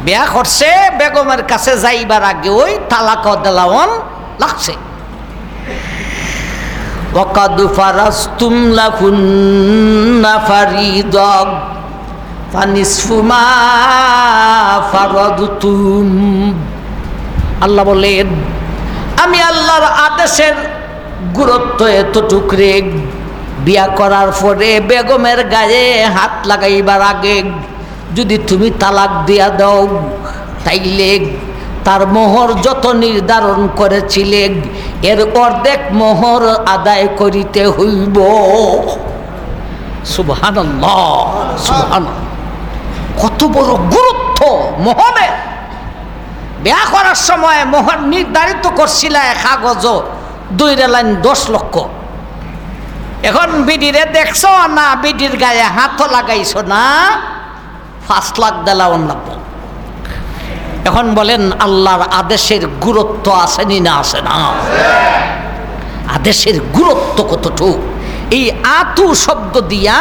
বিয়া করছে, বেগমের কাছে যাইবার আগে ওই তালাক দেওয়ান লাগছে। ওয়াকাদ ফারাস্তুম লাকুন্না ফারিদাক ফানিসফু মা ফারাদতুম। আল্লাহ বলেন, আমি আল্লাহর আদেশের গুরুত্ব এতটুক রে, বিয়া করার পরে বেগমের গায়ে হাত লাগাইবার আগে যদি তুমি তালাক দিয়া দাও, তাইলে তার মোহর যত নির্ধারণ করেছিলে এর অর্ধেক মোহর আদায় করিতে হইব। সুবহানাল্লাহ, সুবহানাল্লাহ। কত বড় গুরুত্ব মোহরের। বিয়া করার সময় মোহর নির্ধারিত করছিল কাগজ 2 লাইন 10 লক্ষ। এখন বিডিরে দেখছো না, বিডির গায়ে হাতও লাগাইছো না, 5 লাখ দেলাওয়ান লাগবে। এখন বলেন আল্লাহর আদেশের গুরুত্ব আসেনি না আসে না? আদেশের গুরুত্ব কতটুকু। এই আতু শব্দ দিয়া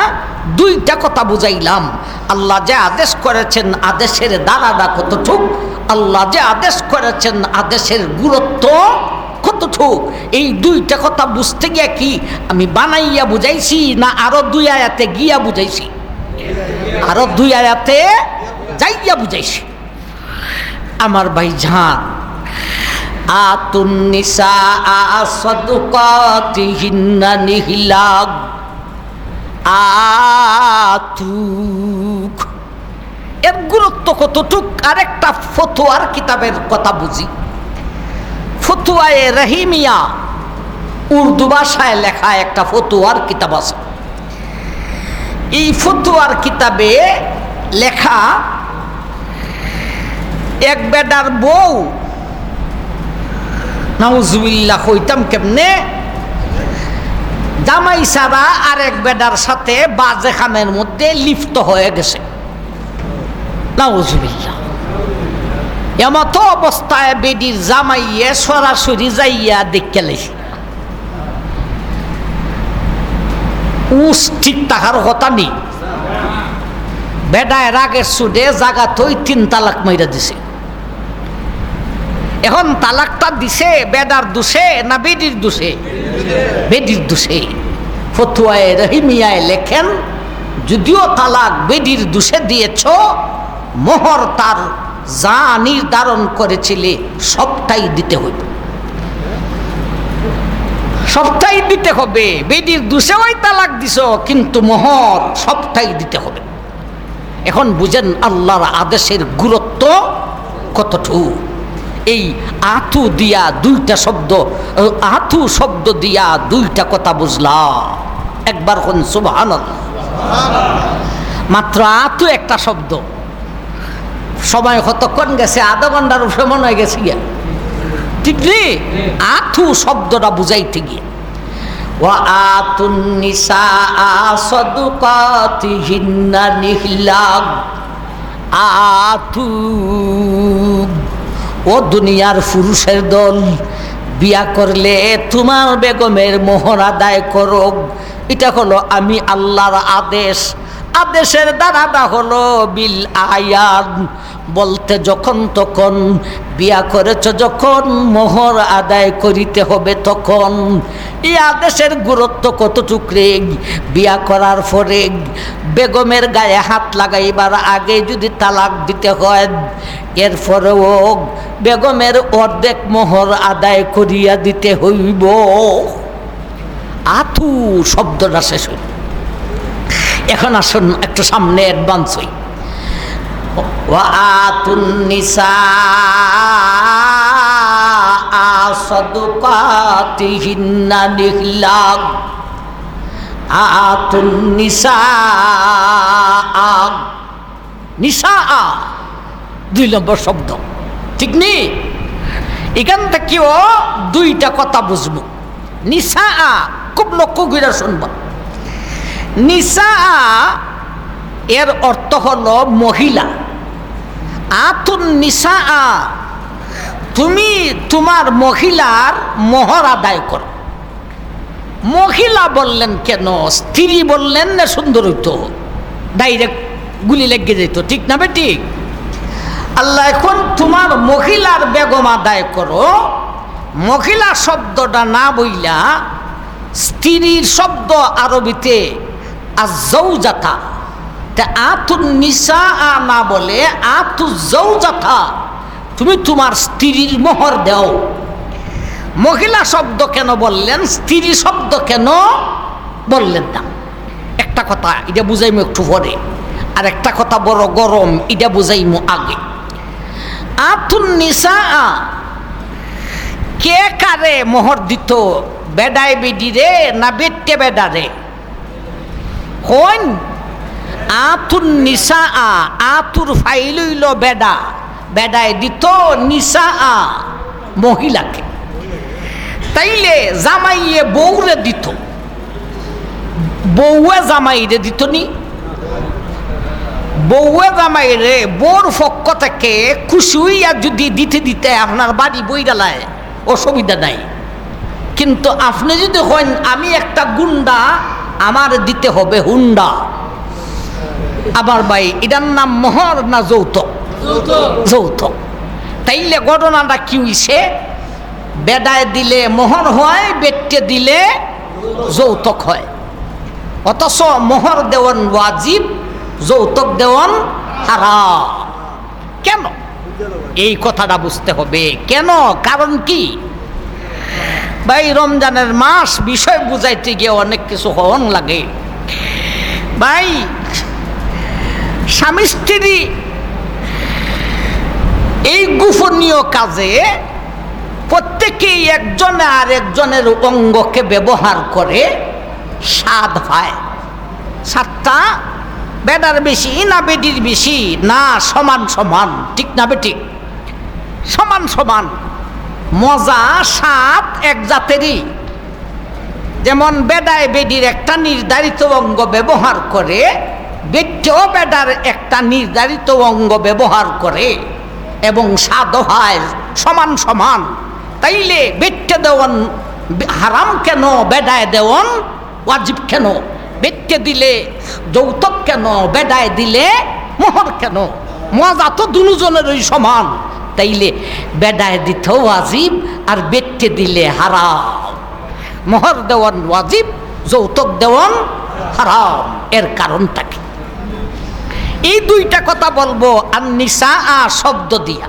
2টা কথা বুঝাইলাম। আল্লাহ যে আদেশ করেছেন আদেশের দ্বারাটা কতটুক, আল্লাহ যে আদেশ করেছেন আদেশের গুরুত্ব কতটুক। এই 2টা কথা বুঝতে গিয়া কি আমি বানাইয়া বুঝাইছি না আরো 2 আয়াতে গিয়া বুঝাইছি? আরো 2 আয়াতে যাইয়া বুঝাইছি। আমার ভাই জান, আতুন নিসা সাদুকাতিহিন্না নিহিলাগ আতুক, এর গুরুত্ব কতটুক। আরেকটা ফতোয়ার কিতাবের কথা বুঝি। ফতুয়ায়ে রহিমিয়া উর্দু ভাষায় লেখা একটা ফতুয়ার কিতাব আছে। এই ফতুয়ার কিতাবে লেখা, এক বেডার বউ, নাউজুবিল্লাহ কইতাম কেমনে, জামাই সারা আর এক বেডার সাথে বাজে খামের মধ্যে লিপ্ত হয়ে গেছে। নাউজুবিল্লাহ। এমতো অবস্থায় বেডির জামাইয়ে সরাসরি যাইয়া দেখে লেছি। ঠিক থাকার কথা নেই। বেডায় রাগের সুদে জাগা থই 3 তালাক মাইরা দিছে। এখন তালাকটা দিছে বেডার দোষে না বেডির দোষে? বেডির দোষে। ফতুয়ায়ে রহিমিয়ায় লেখেন, যদিও তালাক বেডির দোষে দিয়েছ, মোহর তার যা নির্ধারণ করেছিলে সবটাই দিতে হবে, সবটাই দিতে হবে। বেডির দোষে ওই তালাক দিছ, কিন্তু মোহর সবটাই দিতে হবে। এখন বুঝেন আল্লাহর আদেশের গুরুত্ব কতটুকু। এই আতু দিয়া 2টা শব্দ, আতু শব্দ দিয়া 2টা কথা বুঝলাম। একবার কোন সুবহানাল্লাহ। মাত্র আতু একটা শব্দ, সময় কতক্ষণ গেছে? আধা ঘন্টার উপরে মনে হয়ে গেছে গিয়া, ঠিক নেই? আতু শব্দটা বুঝাইতে গিয়ে ওয়া আতুন নিসা সাদুকাতিহিন্না নিহিলাগ আতু। ও দুনিয়ার পুরুষের দল, বিয়া করলে তোমার বেগমের মোহর আদায় করো। এটা হলো আমি আল্লাহর আদেশ। আদেশের দ্বারাটা হলো বিল আয়াত, বলতে যখন তখন বিয়া করেছ, যখন মোহর আদায় করিতে হবে তখন। এই আদেশের গুরুত্ব কতটুকু রে। বিয়া করার পরে বেগমের গায়ে হাত লাগাইবার আগে যদি তালাক দিতে হয়, এরপরেও বেগমের অর্ধেক মোহর আদায় করিয়া দিতে হইব। আতু শব্দটা শেষ হইল। এখন আসুন একটু সামনে অ্যাডভান্স হই। ওয়া আতুন নিসা সাদুকাতিহিন্না নিহিলাগ আতুন নিসা। নিসা 2 নম্বর শব্দ, ঠিক নেই? এখান থেকেও 2টা কথা বুঝবো। নিসা খুব লক্ষ্য করে শুনবা। নিসা এর অর্থ হলো মহিলা। আতুন নিসা, তুমি তোমার মহিলার মোহর আদায় করো। মহিলা বললেন কেন? স্ত্রী বললেন না সুন্দর হইতো, ডাইরেক্ট গুলি লেগে যেত, ঠিক না বেঠিক? আল্লাহ এখন তোমার মহিলার বেগম আদায় করো। মহিলা শব্দটা না বইলা স্ত্রীর শব্দ আরবিতে আযজাওজাতা, তা আতুন নিসা না বলে আতুযজাওজাতা, তুমি তোমার স্ত্রীর মোহর দাও। মহিলা শব্দ কেন বললেন, স্ত্রী শব্দ কেন বললেন না? একটা কথা এটা বুঝাইমু একটু পরে, আর একটা কথা বড় গরম, এটা বুঝাইমু আগে। আতুন নিসা কে কারে মোহর দিত? বেডায় বেডি রে না বেটে বেডা রে? কোন আতুন নিসা, আতুর ফাইল হইল বেডা, বেডায় দিত নিসা মহিলাকে। তাইলে জামাইয়ে বউরে দিত, বউয়ে জামাইরে দিত নি? বউয়ে জামাইরে বউর পক্ষ থেকে খুশি হইয়া যদি দিতে আপনার বাড়ি বই গেলায় অসুবিধা নাই, কিন্তু আপনি যদি হন আমি একটা গুন্ডা, আমার দিতে হবে হুন্ডা। আবার ভাই এটার নাম মোহর না যৌতুক? যৌতুক। তাইলে ঘটনাটা কি হইছে? বেডায় দিলে মোহর হয়, বেটে দিলে যৌতুক হয়। অথচ মোহর দেওয়ান ওয়াজিব, যৌতুক দেওয়ান হারাম। কেন? এই কথাটা বুঝতে হবে কেন, কারণ কি? ভাই রমজানের মাস, বিষয় বুঝাইতে গিয়ে অনেক কিছু হন লাগে। ভাই স্বামী স্ত্রী এই গোপনীয় কাজে প্রত্যেকেই একজনে আর একজনের অঙ্গকে ব্যবহার করে স্বাদ হয়। স্বাদটা বেডার বেশি না বেডির বেশি? না, সমান সমান। ঠিক না বেঠিক? সমান সমান। মজা স্বাদ এক জাতেরই। যেমন বেডায় বেডির একটা নির্ধারিত অঙ্গ ব্যবহার করে, বেটেও বেডার একটা নির্ধারিত অঙ্গ ব্যবহার করে, এবং স্বাদ হয় সমান সমান। তাইলে বেটে দেওয়ান হারাম কেন, বেডায় দেওয়ান ওয়াজিব কেন? বেটে দিলে যৌতুক কেন, বেডায় দিলে মোহর কেন? মজা তো দুজনেরই সমান। তাইলে বেডায় দিতে ওয়াজিব আর বেটে দিলে হারাম। মোহর দেওয়ান ওয়াজিব, যৌতুক দেওয়ান হারাম। এর কারণটা কি? এই দুইটা কথা বলবো আন-নিসা শব্দ দিয়া।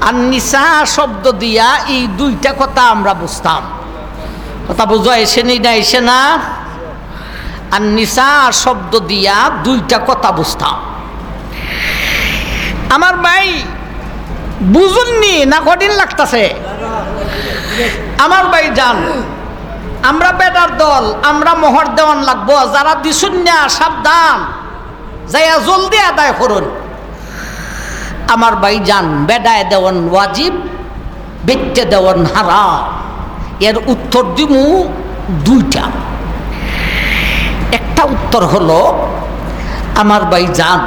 আন-নিসা শব্দ দিয়া এই দুইটা কথা আমরা বুঝতাম। কথা বুঝো এসে নি না? এসে না? আন-নিসা শব্দ দিয়া দুইটা কথা বুঝতাম। আমার ভাই বুঝুননি না? কঠিন লাগতেছে? আমার ভাই জান, আমরা বেটার দল, আমরা মোহর দেওয়ান লাগবো। যারা দিছুন না সাবধান, যাইয়া জলদি আদায় করুন। আমার ভাই জান, বেডায় দেওয়ান ওয়াজিব, বেটে দেওয়ান হারাম। এর উত্তর দিমু দুইটা। একটা উত্তর হলো, আমার ভাই জান,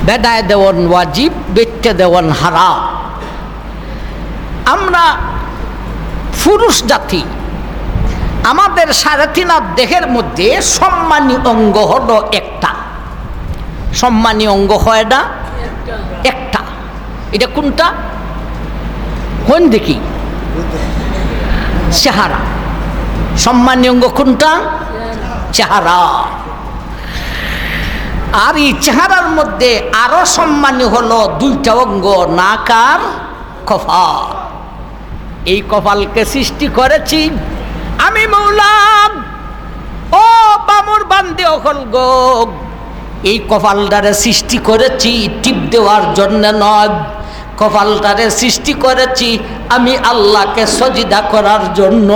বেডায় দেওয়ান ওয়াজিব, বেটে দেওয়ান হারাম। আমরা পুরুষ জাতি, আমাদের 3.5 দেহের মধ্যে সম্মানী অঙ্গ হলো একটা। সম্মানী অঙ্গ হয় না একটা। এটা কোনটা? কোন দেখি? চেহারা। সম্মানী অঙ্গ কোনটা? চেহারা। আর এই চেহারার মধ্যে আরো সম্মানী হলো দুইটা অঙ্গ, নাক আর কপাল। এই কপালকে সৃষ্টি করেছি আমি মৌলা। ও বামুর বান্দে অকল গো, এই কপালটারে সৃষ্টি করেছি টিপ দেওয়ার জন্য নয়। কপালটারে সৃষ্টি করেছি আমি আল্লাহকে সজিদা করার জন্য।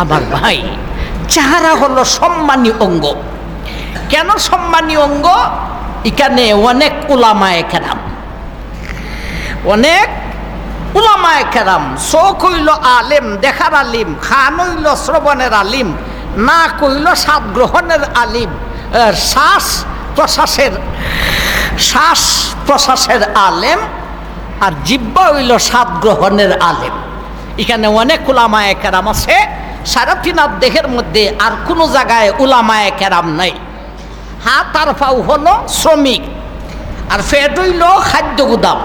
আমার ভাই, চেহারা হলো সম্মানী অঙ্গ। কেন সম্মানী অঙ্গ? এখানে অনেক উলামায়ে কেরাম, অনেক উলামায়ে কেরাম। চোখ হইল আলেম, দেখার আলিম। খান হইল শ্রবণের আলিম। নাক হইল স্বাদ গ্রহণের আলিম। শ্বাস প্রশ্বাসের আলেম। আর জিহ্বা হইল স্বাদ গ্রহণের আলেম। এখানে অনেক উলামায়ে কেরাম আছে। 3.5 দেহের মধ্যে আর কোনো জায়গায় উলামায়ে কেরাম নাই। হাত আর পাও হলো শ্রমিক, আর পেট হইল খাদ্য গুদাম।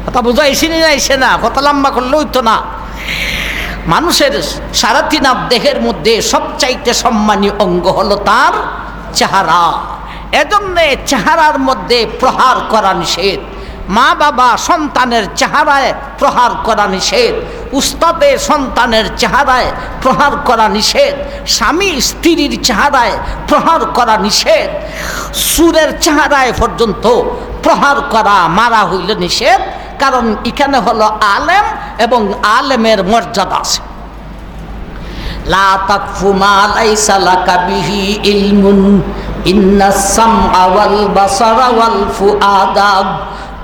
কথা বুঝাইছি না আইসে না, কথা লম্বা করলে হইতো না। মানুষের সারা তিন দেহের মধ্যে সবচাইতে সম্মানী অঙ্গ হলো তার চেহারা। এজন্য চেহারার মধ্যে প্রহার করা নিষেধ। মা বাবা সন্তানের চেহারায় প্রহার করা নিষেধ, উস্তাদে সন্তানের চেহারায় প্রহার করা নিষেধ, স্বামী স্ত্রীর চেহারায় প্রহার করা নিষেধ, সুরের চেহারায় পর্যন্ত প্রহার করা মারা হইল নিষেধ। কারণ এখানে হলো আলেম এবং আলেমের মর্যাদা আছে। লা তাকফু মা লাইসা লাকা বিহি ইলমুন ইন্নাস সামআ ওয়াল বাসারা ওয়াল ফুআদা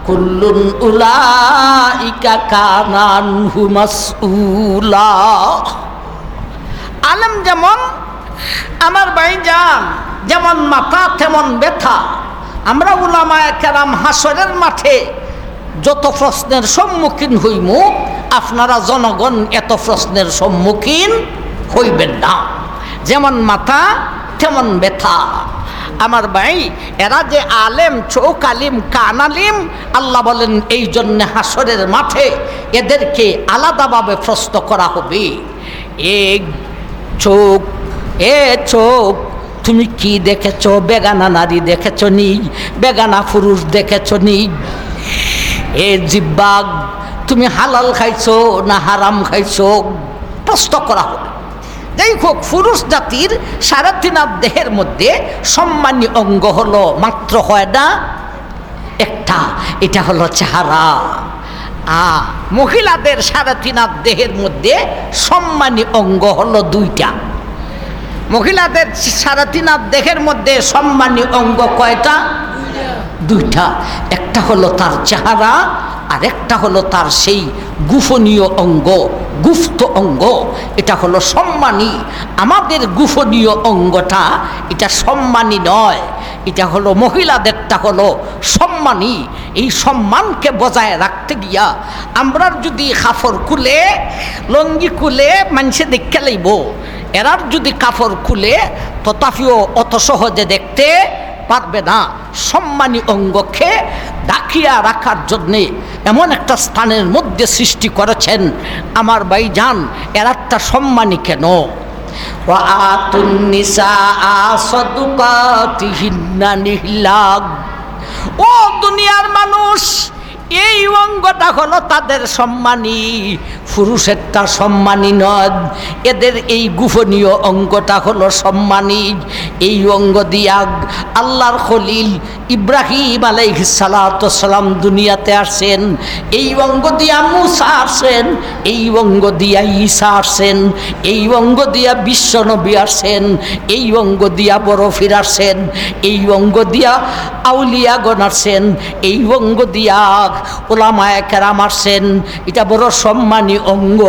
কুল্লুন উলাইকা কানা আনহু মাসউলা। আলেম যেমন আমার ভাইজান, যেমন মাথা তেমন ব্যথা। আমরা উলামায়ে কেরাম হাসরের মাঠে যত প্রশ্নের সম্মুখীন হইব, আপনারা জনগণ এত প্রশ্নের সম্মুখীন হইবেন না। যেমন মাথা তেমন ব্যথা। আমার ভাই, এরা যে আলেম, চোখ আলিম, কান আলিম, আল্লাহ বলেন এই জন্য হাসরের মাঠে এদেরকে আলাদাভাবে প্রশ্ন করা হবে। চোখ তুমি কি দেখেছ? বেগানা নারী দেখেছ নি? বেগানা পুরুষ দেখেছ নি? জিহ্বা, তুমি হালাল খাইছো না হারাম খাইছো? প্রশ্ন করা হবে। যাই হোক, পুরুষ জাতির সাড়ে তিন দেহের মধ্যে সম্মানী অঙ্গ হলো মাত্র হয় না একটা, এটা হলো চেহারা। মহিলাদের সাড়ে তিন দেহের মধ্যে সম্মানী অঙ্গ হলো দুইটা। মহিলাদের সাড়ে তিন দেহের মধ্যে সম্মানী অঙ্গ কয়টা? দুইটা। একটা হলো তার চেহারা, আর একটা হলো তার সেই গোপনীয় অঙ্গ, গুপ্ত অঙ্গ। এটা হলো সম্মানী। আমাদের গোপনীয় অঙ্গটা এটা সম্মানী নয়, এটা হলো মহিলাদেরটা হলো সম্মানী। এই সম্মানকে বজায় রাখতে গিয়া আমরা যদি কাপড় খুলে, লঙ্গি খুলে মানুষে দেখতে লাইব, এরার যদি কাপড় খুলে তথাপিও অত সহজে দেখতে পারবে না। সম্মানী অঙ্গকে ঢাকিয়া রাখার জন্যে এমন একটা স্থানের মধ্যে সৃষ্টি করেছেন আমার ভাইজান। এর একটা সম্মানী কেন? ওয়া আতুন নিসা সাদুকাতিহিন্না নিহলা। ও দুনিয়ার মানুষ, এই অঙ্গটা হলো তাদের সম্মানী, পুরুষেরটা সম্মানী নয়। এদের এই গোপনীয় অঙ্গটা হলো সম্মানী। এই অঙ্গ দিয়া আল্লাহর খলিল ইব্রাহিম আলাইহিস সালাতু ওয়াস সালাম দুনিয়াতে আসেন। এই অঙ্গ দিয়া মুসা আসেন, এই অঙ্গ দিয়া ঈসা আসেন, এই অঙ্গ দিয়া বিশ্বনবী আসেন, এই অঙ্গ দিয়া বরফির আসেন, এই অঙ্গ দিয়া আউলিয়াগণ আসেন, এই অঙ্গ দিয়া উলামায়ে কেরাম আসেন। এটা বড় সম্মানী অঙ্গ।